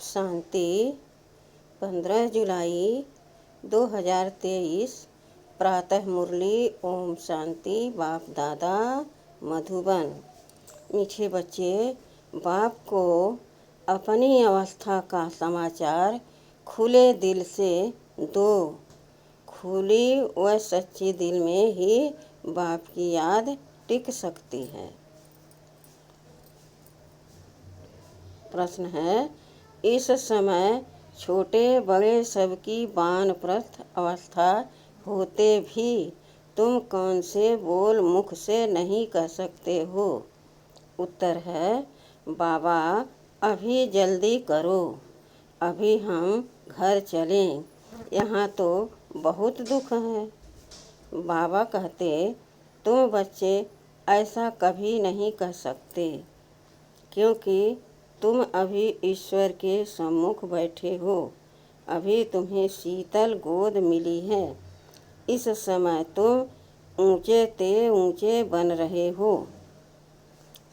शांति 15 जुलाई 2023 प्रातः मुरली। ओम शांति। बाप दादा मधुबन। मीठे बच्चे, बाप को अपनी अवस्था का समाचार खुले दिल से दो। खुली व सच्ची दिल में ही बाप की याद टिक सकती है। प्रश्न है, इस समय छोटे बड़े सबकी वानप्रस्थ अवस्था होते भी तुम कौन से बोल मुख से नहीं कह सकते हो? उत्तर है, बाबा अभी जल्दी करो, अभी हम घर चलें, यहाँ तो बहुत दुख है। बाबा कहते, तुम बच्चे ऐसा कभी नहीं कह सकते, क्योंकि तुम अभी ईश्वर के सम्मुख बैठे हो। अभी तुम्हें शीतल गोद मिली है। इस समय तुम ऊंचे ते ऊंचे बन रहे हो।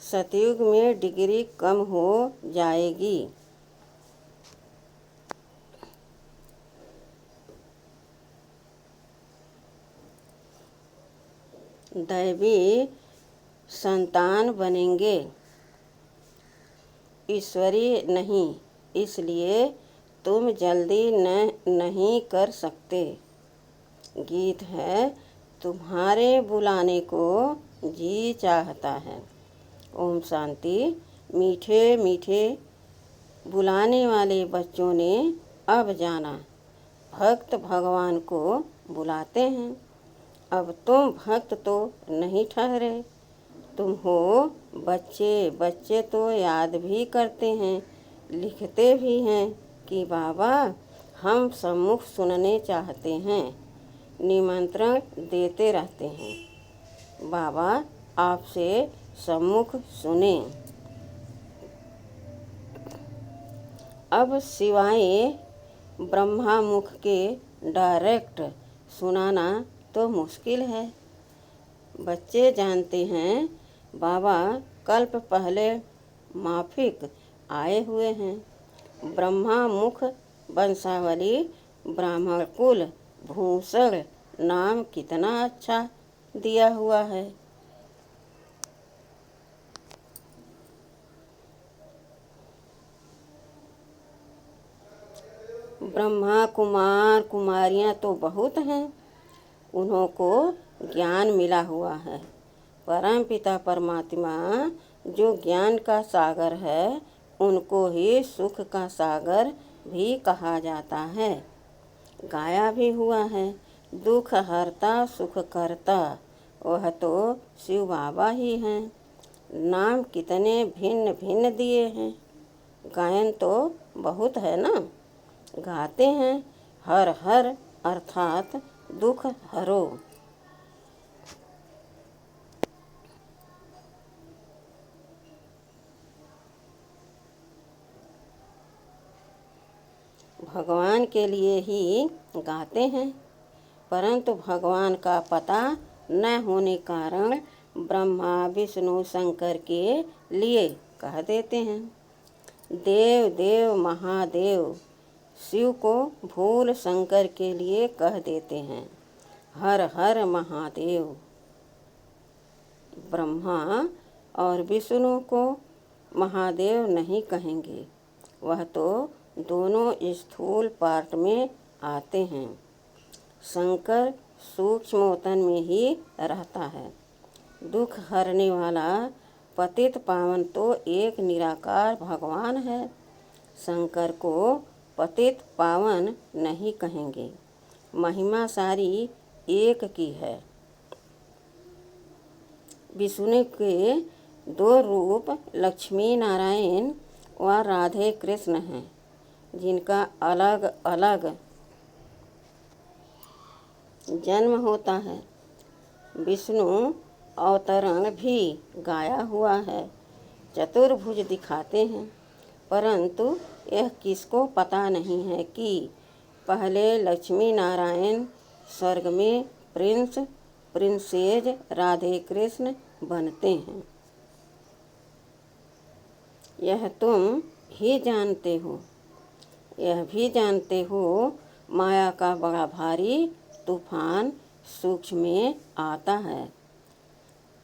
सतयुग में डिग्री कम हो जाएगी। दैवी संतान बनेंगे, ईश्वरीय नहीं, इसलिए तुम जल्दी नहीं कर सकते। गीत है, तुम्हारे बुलाने को जी चाहता है। ओम शांति। मीठे मीठे बुलाने वाले बच्चों ने अब जाना, भक्त भगवान को बुलाते हैं। अब तुम भक्त तो नहीं ठहरे, तुम हो बच्चे। बच्चे तो याद भी करते हैं, लिखते भी हैं कि बाबा हम सम्मुख सुनने चाहते हैं, निमंत्रण देते रहते हैं। बाबा आपसे सम्मुख सुने। अब सिवाय ब्रह्मा मुख के डायरेक्ट सुनाना तो मुश्किल है। बच्चे जानते हैं बाबा कल्प पहले माफिक आए हुए हैं। ब्रह्मा मुख वंशावली ब्राह्मण कुल भूषण नाम कितना अच्छा दिया हुआ है। ब्रह्मा कुमार कुमारियाँ तो बहुत हैं, उन्हों को ज्ञान मिला हुआ है। परम पिता परमात्मा जो ज्ञान का सागर है, उनको ही सुख का सागर भी कहा जाता है। गाया भी हुआ है, दुख हरता सुख करता, वह तो शिव बाबा ही हैं। नाम कितने भिन्न भिन्न दिए हैं, गायन तो बहुत है ना। गाते हैं हर हर अर्थात दुख हरो। भगवान के लिए ही गाते हैं, परंतु भगवान का पता न होने कारण ब्रह्मा विष्णु शंकर के लिए कह देते हैं। देव देव महादेव, शिव को भूल शंकर के लिए कह देते हैं हर हर महादेव। ब्रह्मा और विष्णु को महादेव नहीं कहेंगे, वह तो दोनों स्थूल पार्ट में आते हैं। शंकर सूक्ष्मोतन में ही रहता है। दुख हरने वाला पतित पावन तो एक निराकार भगवान है। शंकर को पतित पावन नहीं कहेंगे, महिमा सारी एक की है। विष्णु के दो रूप लक्ष्मी नारायण व राधे कृष्ण हैं, जिनका अलग अलग जन्म होता है। विष्णु अवतरण भी गाया हुआ है, चतुर्भुज दिखाते हैं, परंतु यह किसको पता नहीं है कि पहले लक्ष्मी नारायण स्वर्ग में प्रिंस प्रिंसेज राधे कृष्ण बनते हैं। यह तुम ही जानते हो। यह भी जानते हो माया का बड़ा भारी तूफान सूक्ष्म में आता है।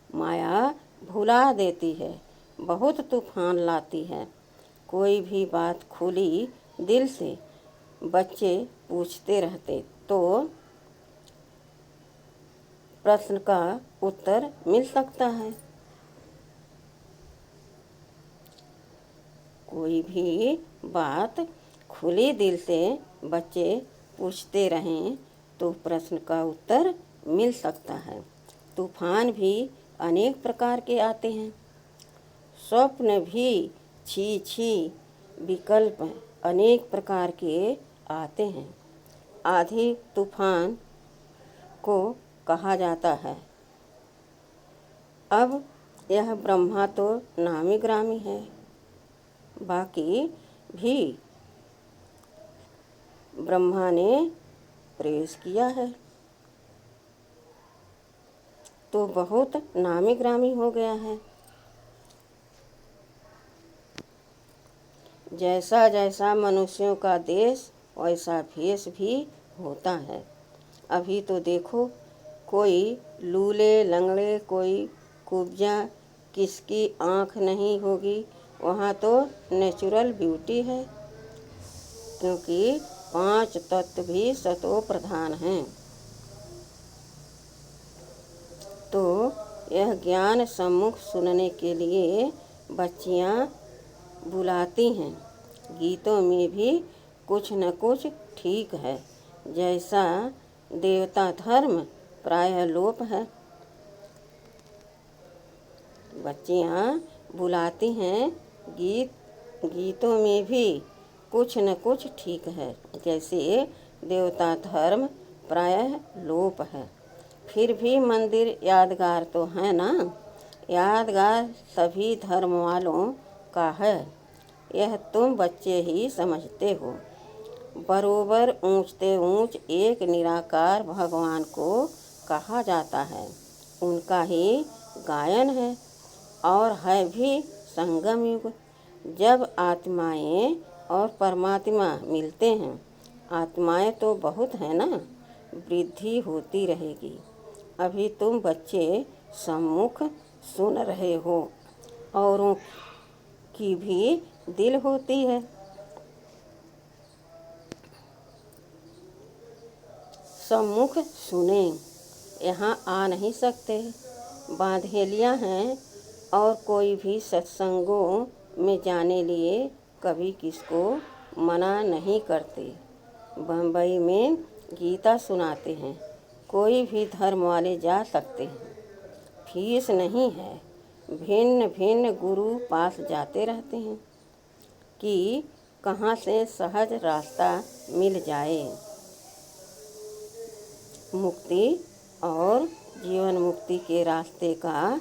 माया भुला देती है, बहुत तूफान लाती है। कोई भी बात खुली दिल से बच्चे पूछते रहते तो प्रश्न का उत्तर मिल सकता है। कोई भी बात खुले दिल से बच्चे पूछते रहें तो प्रश्न का उत्तर मिल सकता है। तूफान भी अनेक प्रकार के आते हैं। स्वप्न भी छी विकल्प अनेक प्रकार के आते हैं। आधी तूफान को कहा जाता है। अब यह ब्रह्मा तो नामी ग्रामी है, बाकी भी ब्रह्मा ने प्रवेश किया है तो बहुत नामी ग्रामी हो गया है। जैसा जैसा मनुष्यों का देश वैसा भेष भी होता है। अभी तो देखो, कोई लूले लंगड़े, कोई कुब्जा, किसकी आँख नहीं होगी, वहाँ तो नेचुरल ब्यूटी है, क्योंकि 5 तत्व भी सतो प्रधान हैं। तो यह ज्ञान सम्मुख सुनने के लिए बच्चियाँ बुलाती हैं। गीतों में भी कुछ न कुछ ठीक है। जैसा देवता धर्म प्रायः लोप है। बच्चियाँ बुलाती हैं, गीतों में भी कुछ न कुछ ठीक है। जैसे देवता धर्म प्रायः लोप है, फिर भी मंदिर यादगार तो है ना। यादगार सभी धर्म वालों का है, यह तुम बच्चे ही समझते हो। बरोबर ऊंचते ऊंच एक निराकार भगवान को कहा जाता है। उनका ही गायन है और है भी संगम युग। जब आत्माएं और परमात्मा मिलते हैं, आत्माएं तो बहुत है ना, वृद्धि होती रहेगी। अभी तुम बच्चे सम्मुख सुन रहे हो, औरों की भी दिल होती है। सम्मुख सुने, यहाँ आ नहीं सकते, बांधेलियाँ हैं और कोई भी सत्संगों में जाने लिए कभी किसको मना नहीं करते। बम्बई में गीता सुनाते हैं, कोई भी धर्म वाले जा सकते हैं, फीस नहीं है। भिन्न भिन्न गुरु पास जाते रहते हैं कि कहाँ से सहज रास्ता मिल जाए। मुक्ति और जीवन मुक्ति के रास्ते का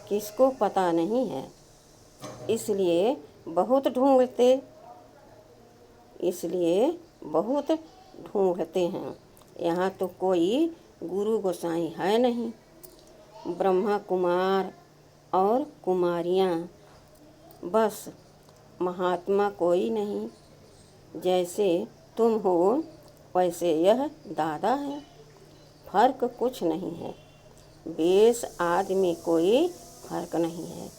किसको पता नहीं है, इसलिए बहुत ढूंढते हैं। यहाँ तो कोई गुरु गोसाई है नहीं, ब्रह्मा कुमार और कुमारियाँ, बस महात्मा कोई नहीं। जैसे तुम हो वैसे यह दादा है, फर्क कुछ नहीं है। बेस आदि में कोई फर्क नहीं है।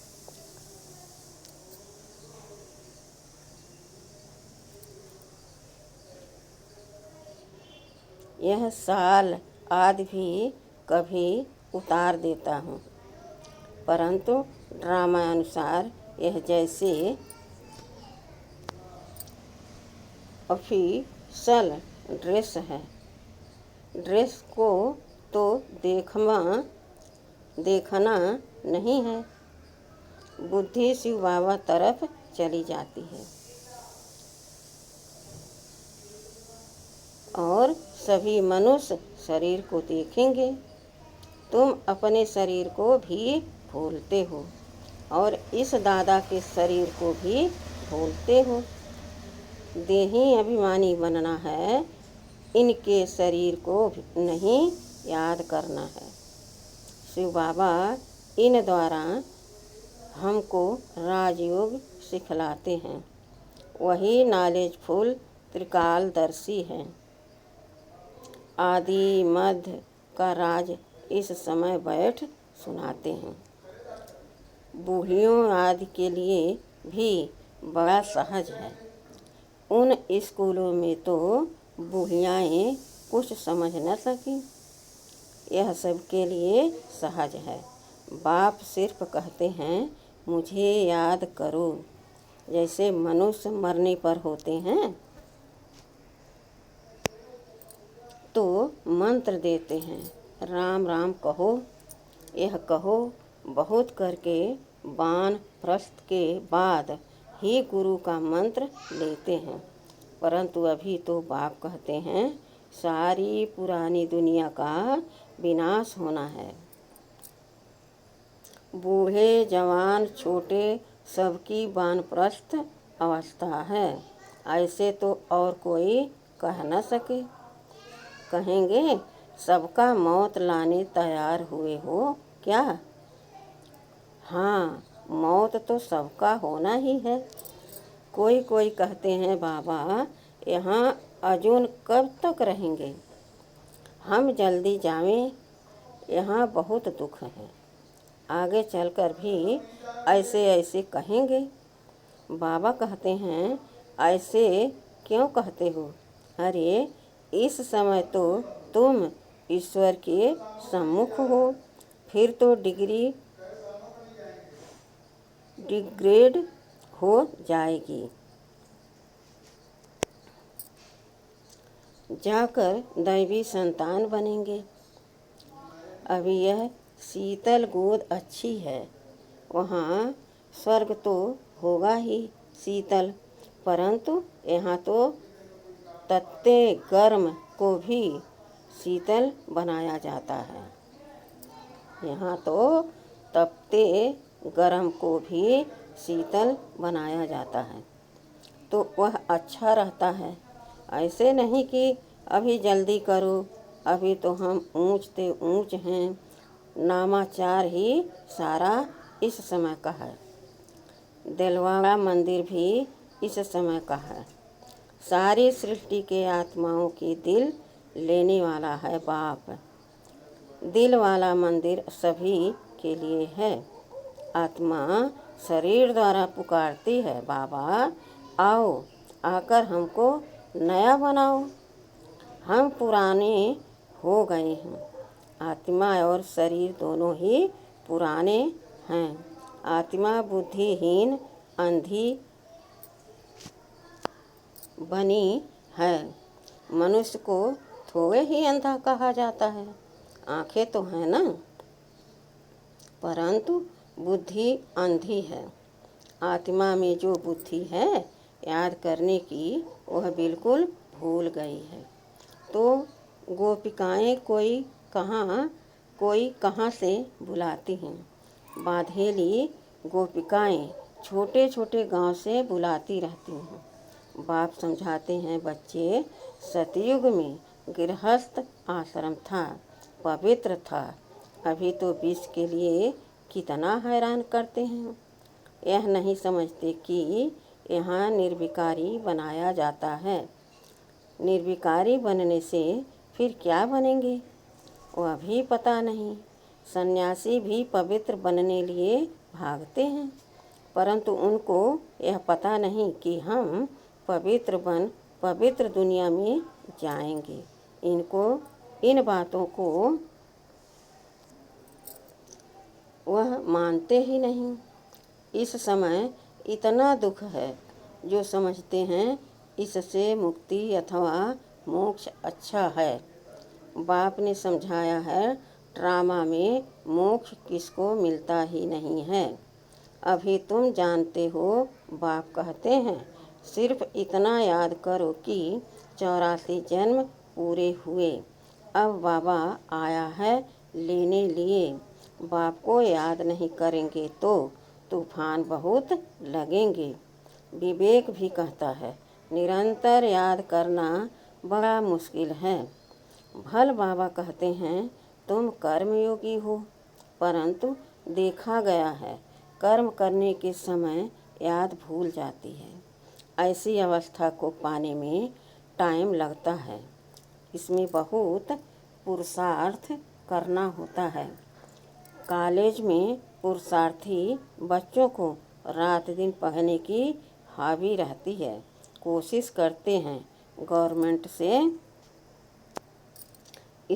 यह साल आदि भी कभी उतार देता हूँ, परंतु ड्रामा अनुसार यह जैसे ऑफिशियल ड्रेस है। ड्रेस को तो देखना नहीं है, बुद्धि शिव बाबा तरफ चली जाती है और सभी मनुष्य शरीर को देखेंगे। तुम अपने शरीर को भी भूलते हो और इस दादा के शरीर को भी भूलते हो। देही अभिमानी बनना है, इनके शरीर को नहीं याद करना है। शिव बाबा इन द्वारा हमको राजयोग सिखलाते हैं। वही नॉलेजफुल त्रिकालदर्शी है। आदि मध्य का राज इस समय बैठ सुनाते हैं। बूढ़ियों आदि के लिए भी बड़ा सहज है। उन स्कूलों में तो बूढ़ियाएँ कुछ समझ न सकीं। यह सबके लिए सहज है। बाप सिर्फ कहते हैं मुझे याद करो, जैसे मनुष्य मरने पर होते हैं तो मंत्र देते हैं, राम राम कहो। यह कहो बहुत करके वानप्रस्थ के बाद ही गुरु का मंत्र लेते हैं। परंतु अभी तो बाप कहते हैं सारी पुरानी दुनिया का विनाश होना है। बूढ़े जवान छोटे सबकी वानप्रस्थ अवस्था है। ऐसे तो और कोई कह न सके। कहेंगे सबका मौत लाने तैयार हुए हो क्या? हाँ, मौत तो सबका होना ही है। कोई कोई कहते हैं बाबा यहाँ अजून कब तक रहेंगे, हम जल्दी जावें, यहाँ बहुत दुख है। आगे चलकर भी ऐसे ऐसे कहेंगे। बाबा कहते हैं ऐसे क्यों कहते हो? अरे इस समय तो तुम ईश्वर के सम्मुख हो, फिर तो डिग्रेड हो जाएगी। जाकर दैवी संतान बनेंगे। अभी यह शीतल गोद अच्छी है, वहाँ स्वर्ग तो होगा ही शीतल, परंतु यहाँ तो तत्ते गर्म को भी शीतल बनाया जाता है। यहाँ तो तपते गर्म को भी शीतल बनाया जाता है, तो वह अच्छा रहता है। ऐसे नहीं कि अभी जल्दी करो, अभी तो हम ऊंच ते ऊंच हैं। नामाचार ही सारा इस समय का है। दिलवाड़ा मंदिर भी इस समय का है। सारी सृष्टि के आत्माओं की दिल लेने वाला है बाप। दिल वाला मंदिर सभी के लिए है। आत्मा शरीर द्वारा पुकारती है, बाबा आओ, आकर हमको नया बनाओ, हम पुराने हो गए हैं। आत्मा और शरीर दोनों ही पुराने हैं। आत्मा बुद्धिहीन अंधी बनी है। मनुष्य को थोड़े ही अंधा कहा जाता है, आंखें तो हैं ना, परंतु बुद्धि अंधी है। आत्मा में जो बुद्धि है याद करने की, वह बिल्कुल भूल गई है। तो गोपिकाएं कोई कहाँ से बुलाती हैं। बाधेली गोपिकाएं छोटे छोटे गांव से बुलाती रहती हैं। बाप समझाते हैं बच्चे, सतयुग में गृहस्थ आश्रम था, पवित्र था। अभी तो विष के लिए कितना हैरान करते हैं। यह नहीं समझते कि यहाँ निर्विकारी बनाया जाता है। निर्विकारी बनने से फिर क्या बनेंगे वह भी पता नहीं। सन्यासी भी पवित्र बनने लिए भागते हैं, परंतु उनको यह पता नहीं कि हम पवित्र बन पवित्र दुनिया में जाएंगे। इन बातों को वह मानते ही नहीं। इस समय इतना दुख है, जो समझते हैं इससे मुक्ति अथवा मोक्ष अच्छा है। बाप ने समझाया है ड्रामा में मोक्ष किसको मिलता ही नहीं है। अभी तुम जानते हो। बाप कहते हैं सिर्फ इतना याद करो कि 84 जन्म पूरे हुए, अब बाबा आया है लेने लिए। बाप को याद नहीं करेंगे तो तूफान बहुत लगेंगे। विवेक भी कहता है निरंतर याद करना बड़ा मुश्किल है। भल बाबा कहते हैं तुम कर्मयोगी हो, परंतु देखा गया है कर्म करने के समय याद भूल जाती है। ऐसी अवस्था को पाने में टाइम लगता है। इसमें बहुत पुरुषार्थ करना होता है। कॉलेज में पुरुषार्थी बच्चों को रात दिन पढ़ने की हॉबी रहती है। कोशिश करते हैं गवर्नमेंट से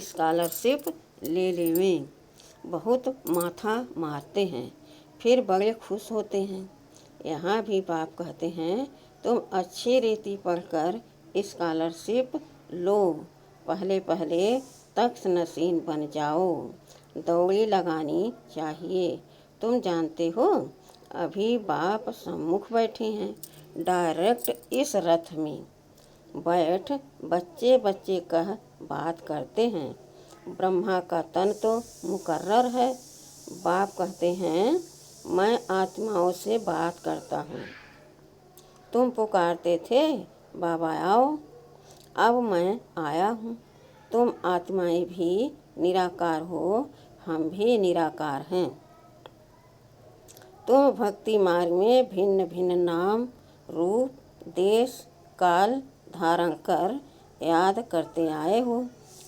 स्कॉलरशिप ले लेवें। बहुत माथा मारते हैं, फिर बड़े खुश होते हैं। यहाँ भी बाप कहते हैं तुम अच्छी रीति पढ़कर स्कॉलरशिप लो, पहले पहले तख्त नशीन बन जाओ। दौड़ी लगानी चाहिए। तुम जानते हो, अभी बाप सम्मुख बैठे हैं। डायरेक्ट इस रथ में बैठ बच्चे बच्चे कह बात करते हैं। ब्रह्मा का तन तो मुकर्रर है। बाप कहते हैं मैं आत्माओं से बात करता हूँ। तुम पुकारते थे बाबा आओ, अब मैं आया हूँ। तुम आत्माएं भी निराकार हो, हम भी निराकार हैं। तुम भक्ति मार्ग में भिन्न भिन्न नाम रूप देश काल धारण कर याद करते आए हो।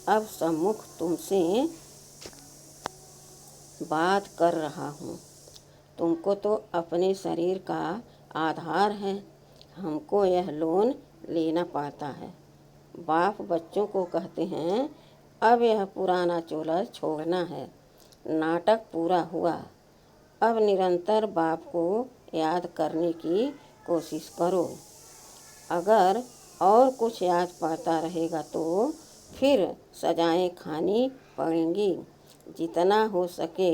अब सम्मुख तुमसे बात कर रहा हूँ। तुमको तो अपने शरीर का आधार है, हमको यह लोन लेना पड़ता है। बाप बच्चों को कहते हैं अब यह पुराना चोला छोड़ना है। नाटक पूरा हुआ। अब निरंतर बाप को याद करने की कोशिश करो। अगर और कुछ याद पड़ता रहेगा तो फिर सजाएं खानी पड़ेंगी। जितना हो सके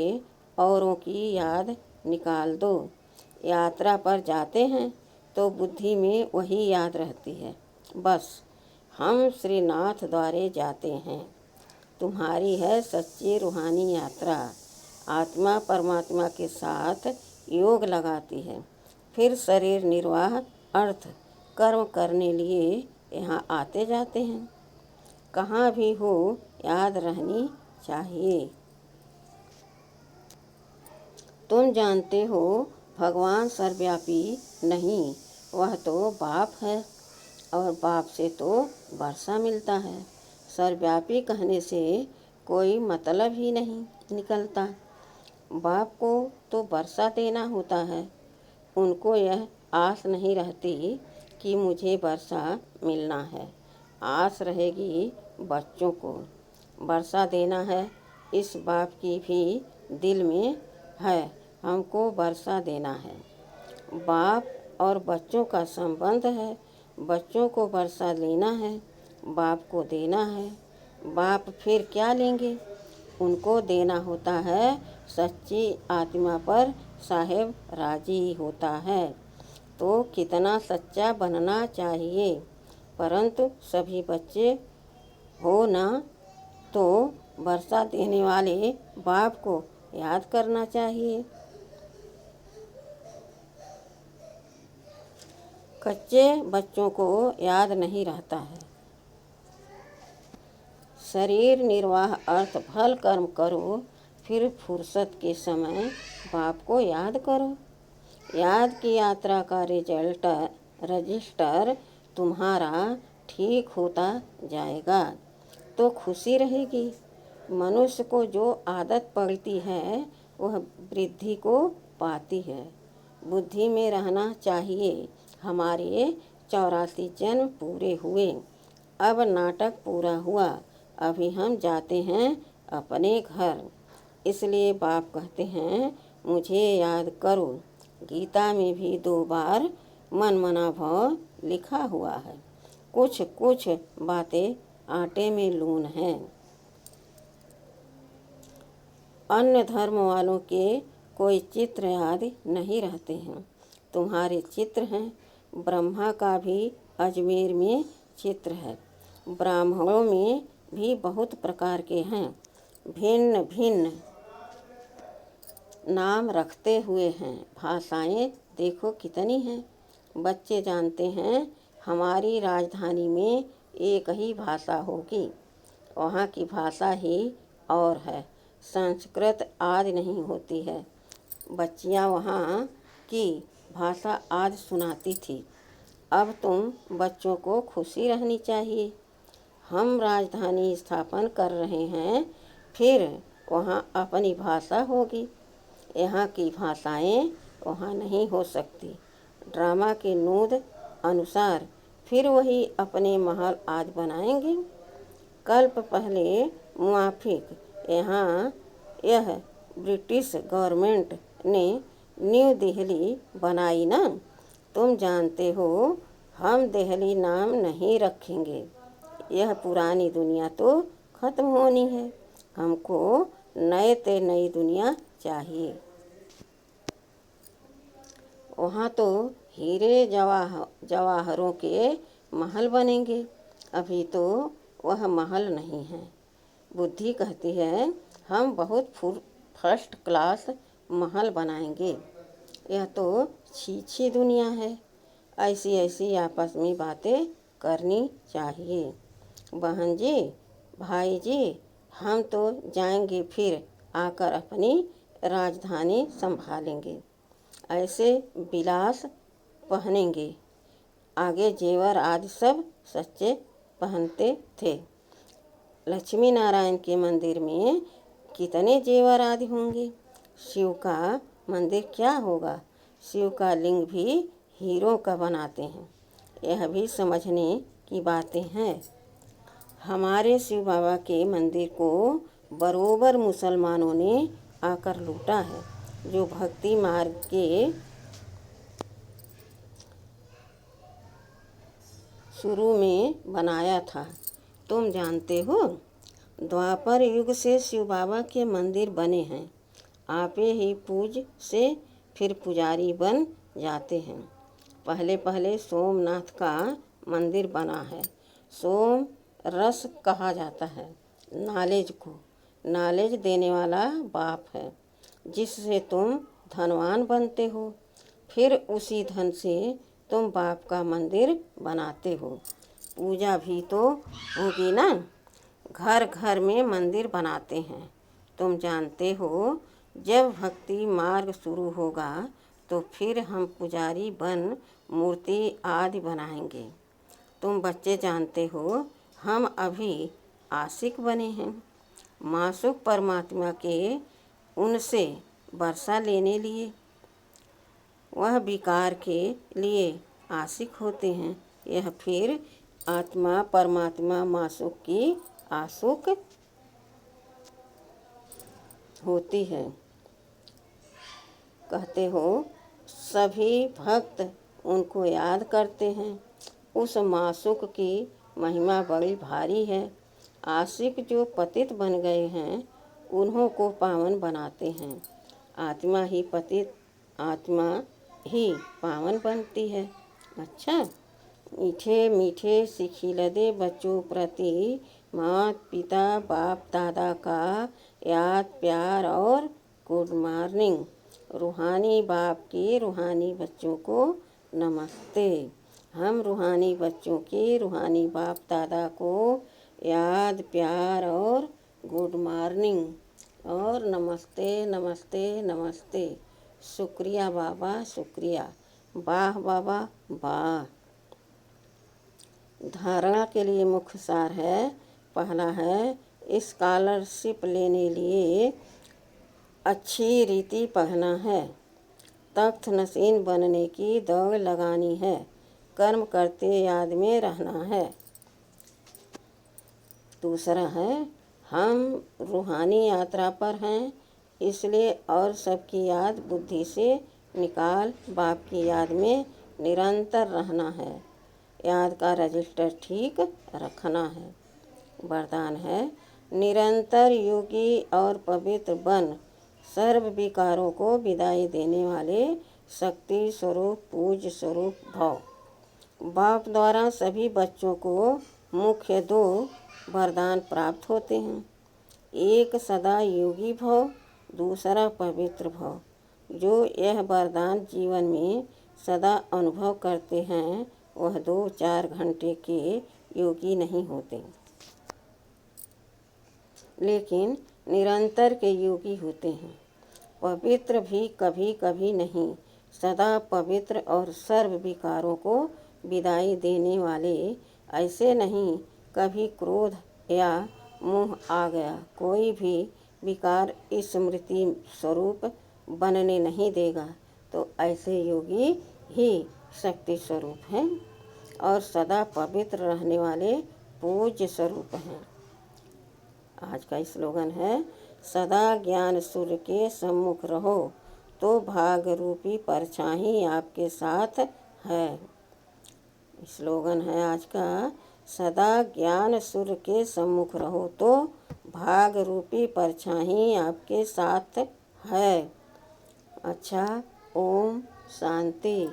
औरों की याद निकाल दो। यात्रा पर जाते हैं तो बुद्धि में वही याद रहती है, बस हम श्रीनाथ द्वारे जाते हैं। तुम्हारी है सच्ची रूहानी यात्रा। आत्मा परमात्मा के साथ योग लगाती है, फिर शरीर निर्वाह अर्थ कर्म करने लिए यहाँ आते जाते हैं। कहाँ भी हो याद रहनी चाहिए। तुम जानते हो भगवान सर्वव्यापी नहीं, वह तो बाप है और बाप से तो वर्षा मिलता है। सर्वव्यापी कहने से कोई मतलब ही नहीं निकलता। बाप को तो वर्षा देना होता है। उनको यह आस नहीं रहती कि मुझे वर्षा मिलना है। आस रहेगी बच्चों को वर्षा देना है। इस बाप की भी दिल में है, हमको वर्षा देना है। बाप और बच्चों का संबंध है। बच्चों को वर्षा लेना है, बाप को देना है। बाप फिर क्या लेंगे? उनको देना होता है सच्ची आत्मा पर साहेब राजी होता है। तो कितना सच्चा बनना चाहिए। परंतु सभी बच्चे हो ना, तो वर्षा देने वाले बाप को याद करना चाहिए। कच्चे बच्चों को याद नहीं रहता है। शरीर निर्वाह अर्थ फल कर्म करो, फिर फुर्सत के समय बाप को याद करो। याद की यात्रा का रजिस्टर तुम्हारा ठीक होता जाएगा तो खुशी रहेगी। मनुष्य को जो आदत पड़ती है वह वृद्धि को पाती है। बुद्धि में रहना चाहिए। हमारे 84 जन्म पूरे हुए, अब नाटक पूरा हुआ। अभी हम जाते हैं अपने घर। इसलिए बाप कहते हैं मुझे याद करो। गीता में भी 2 बार मन मना भव लिखा हुआ है। कुछ कुछ बातें आटे में लून हैं। अन्य धर्म वालों के कोई चित्र याद नहीं रहते हैं, तुम्हारे चित्र हैं। ब्रह्मा का भी अजमेर में चित्र है। ब्राह्मणों में भी बहुत प्रकार के हैं, भिन्न भिन्न नाम रखते हुए हैं। भाषाएं देखो कितनी हैं। बच्चे जानते हैं हमारी राजधानी में एक ही भाषा होगी, वहाँ की भाषा ही और है। संस्कृत आदि नहीं होती है। बच्चियाँ वहाँ की भाषा आज सुनाती थी। अब तुम बच्चों को खुशी रहनी चाहिए। हम राजधानी स्थापन कर रहे हैं, फिर वहाँ अपनी भाषा होगी। यहाँ की भाषाएं वहाँ नहीं हो सकती। ड्रामा के नूद अनुसार फिर वही अपने महल आज बनाएंगे। कल्प पहले मुआफिक यहाँ यह ब्रिटिश गवर्नमेंट ने न्यू दिल्ली बनाई ना। तुम जानते हो हम दिल्ली नाम नहीं रखेंगे। यह पुरानी दुनिया तो खत्म होनी है। हमको नई दुनिया चाहिए। वहाँ तो हीरे जवाहरों के महल बनेंगे। अभी तो वह महल नहीं है। बुद्धि कहती है हम बहुत फर्स्ट क्लास महल बनाएंगे। यह तो छी दुनिया है। ऐसी आपस में बातें करनी चाहिए। बहन जी, भाई जी, हम तो जाएंगे, फिर आकर अपनी राजधानी संभालेंगे। ऐसे विलास पहनेंगे। आगे जेवर आदि सब सच्चे पहनते थे। लक्ष्मी नारायण के मंदिर में कितने जेवर आदि होंगे। शिव का मंदिर क्या होगा। शिव का लिंग भी हीरो का बनाते हैं। यह भी समझने की बातें हैं। हमारे शिव बाबा के मंदिर को बरोबर मुसलमानों ने आकर लूटा है, जो भक्ति मार्ग के शुरू में बनाया था। तुम जानते हो द्वापर युग से शिव बाबा के मंदिर बने हैं। आपे ही पूज से फिर पुजारी बन जाते हैं। पहले सोमनाथ का मंदिर बना है। सोम रस कहा जाता है नॉलेज को। नॉलेज देने वाला बाप है, जिससे तुम धनवान बनते हो। फिर उसी धन से तुम बाप का मंदिर बनाते हो। पूजा भी तो होगी ना। घर घर में मंदिर बनाते हैं। तुम जानते हो जब भक्ति मार्ग शुरू होगा तो फिर हम पुजारी बन मूर्ति आदि बनाएंगे। तुम बच्चे जानते हो हम अभी आशिक बने हैं। मासुक परमात्मा के उनसे वर्षा लेने लिए। वह विकार के लिए आशिक होते हैं। यह फिर आत्मा परमात्मा मासुक की आशुक होती है। कहते हो सभी भक्त उनको याद करते हैं। उस मासुक की महिमा बड़ी भारी है। आशिक जो पतित बन गए हैं उन्हों को पावन बनाते हैं। आत्मा ही पतित, आत्मा ही पावन बनती है। अच्छा, मीठे मीठे सिखिलदे बच्चों प्रति माता पिता बाप दादा का याद प्यार और गुड मॉर्निंग। रूहानी बाप के रूहानी बच्चों को नमस्ते। हम रूहानी बच्चों के रूहानी बाप दादा को याद प्यार और गुड मॉर्निंग और नमस्ते नमस्ते नमस्ते। शुक्रिया बाबा शुक्रिया। वाह बाबा वाह। धारणा के लिए मुख्य सार है। पहला है स्कॉलरशिप लेने लिए अच्छी रीति पढ़ना है। तख्त नशीन बनने की दौड़ लगानी है। कर्म करते याद में रहना है। दूसरा है हम रूहानी यात्रा पर हैं, इसलिए और सबकी याद बुद्धि से निकाल बाप की याद में निरंतर रहना है। याद का रजिस्टर ठीक रखना है। वरदान है निरंतर योगी और पवित्र बन सर्व विकारों को विदाई देने वाले शक्ति स्वरूप पूज्य स्वरूप भव। बाप द्वारा सभी बच्चों को मुख्य दो वरदान प्राप्त होते हैं। एक सदा योगी भव, दूसरा पवित्र भव। जो यह वरदान जीवन में सदा अनुभव करते हैं वह 2-4 घंटे के योगी नहीं होते, लेकिन निरंतर के योगी होते हैं। पवित्र भी कभी कभी नहीं, सदा पवित्र और सर्व विकारों को विदाई देने वाले। ऐसे नहीं कभी क्रोध या मोह आ गया, कोई भी विकार स्मृति स्वरूप बनने नहीं देगा। तो ऐसे योगी ही शक्ति स्वरूप हैं और सदा पवित्र रहने वाले पूज्य स्वरूप हैं। आज का स्लोगन है, सदा ज्ञान सूर्य के सम्मुख रहो तो भाग रूपी परछाई आपके साथ है। स्लोगन है आज का, सदा ज्ञान सूर्य के सम्मुख रहो तो भाग रूपी परछाई आपके साथ है। अच्छा, ओम शांति।